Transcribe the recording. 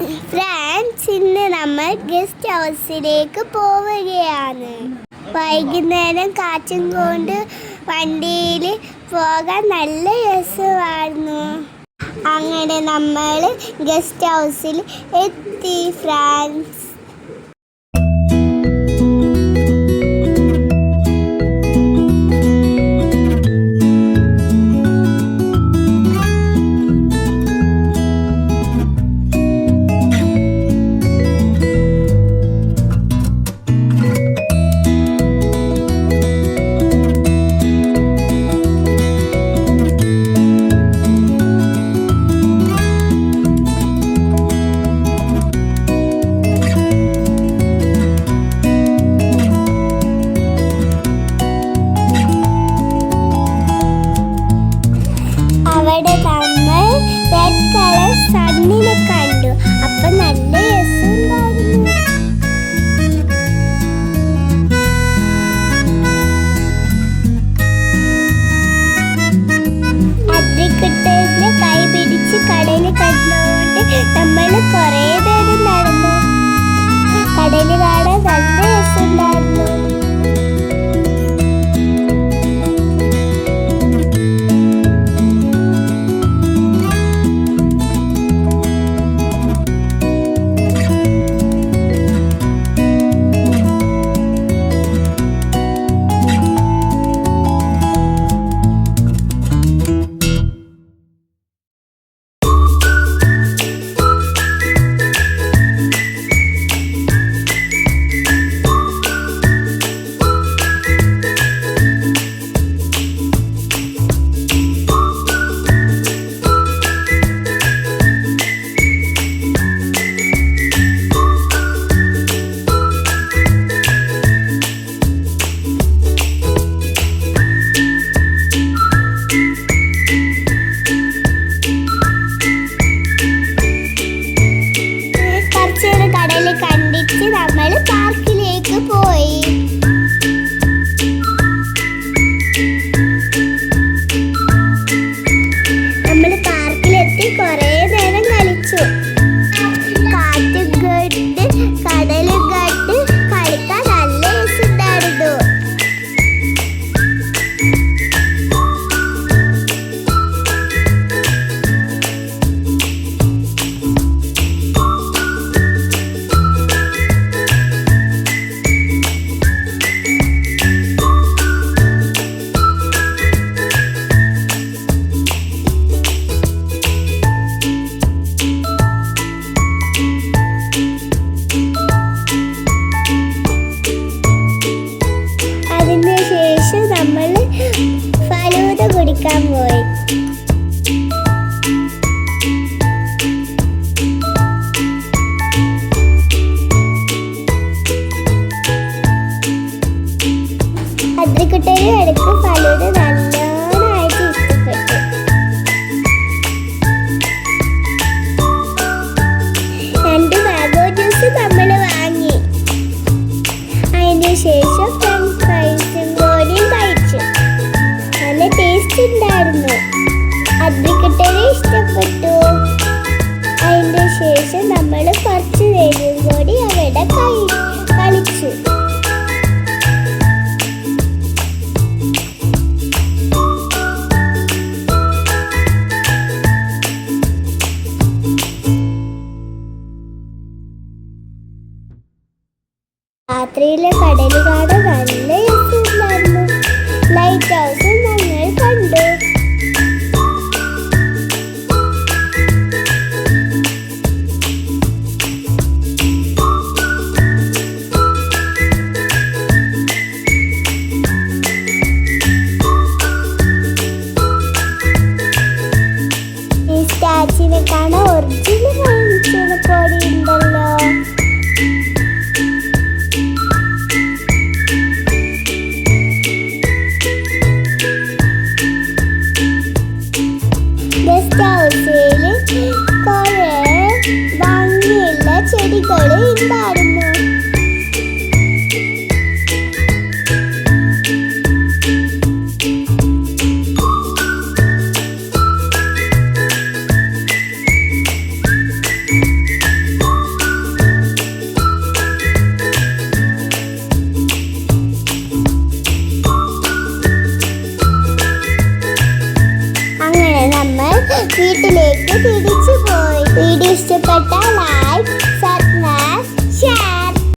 Friends, ഇന്ന് നമ്മൾ guest ഹൗസിലേക്ക് പോവുകയാണ്. വൈകുന്നേരം കാറ്റും കൊണ്ട് വണ്ടിയിൽ പോകാൻ നല്ല രസമായിരുന്നു. അങ്ങനെ നമ്മൾ ഗസ്റ്റ് ഹൗസിൽ എത്തി. ഫ്രണ്ട്സ്, അവിടെ നമ്മൾ റെഡ് കളർ സണ്ണിനെ കണ്ടു. അപ്പൊ നല്ല രസമുണ്ടായിരുന്നു. അതിക്കുട്ടന്റെ കൈ പിടിച്ച് കടല് കണ്ടുകൊണ്ട് നമ്മൾ കുറേ നേരം നടന്നു. കടല് കാണാൻ നല്ല രസമുണ്ടായിരുന്നു. കണ്ടിട്ട് നമ്മൾ പാർക്കിലേക്ക് പോയി. നമ്മൾ പാർക്കിലെത്തി കുറേ നേരം കളിച്ചു. കാറ്റും കേട്ട് കടലും കേട്ട് കളിക്കാൻ നല്ല രസമുണ്ടായിരുന്നു. അതിനുശേഷം നമ്മൾ ഫലൂദ കുടിക്കാൻ പോയി. അതിക്കുട്ടനും ഇടയ്ക്ക് ഫലൂദ നല്ലോണമായിട്ട് ഇഷ്ടപ്പെട്ടു. രണ്ട് മാംഗോ ജ്യൂസ് നമ്മൾ വാങ്ങി. അതിനുശേഷം ഫ്രഞ്ച് ഫ്രൈസും കൂടിയും കഴിച്ചു. നല്ല ടേസ്റ്റ് ഉണ്ടായിരുന്നു. അതിക്കുട്ടനെ ഇഷ്ടപ്പെട്ടു. അതിൻ്റെ ശേഷം നമ്മൾ കുറച്ച് നേരം കൂടി അവിടെ കളിച്ചു. രാത്രിയിലെ കടല് കാണാൻ നല്ല രസമുണ്ടായിരുന്നു. ലൈറ്റ് ഹൗസും ഞങ്ങൾ കണ്ടു. ഈ സ്റ്റാച്ചുവിനെ കാണാൻ ഒറിജിനൽ വാങ്ങിച്ചത് പോലെ ഉണ്ടല്ലോ. വീട്ടിലേക്ക് തിരിച്ചു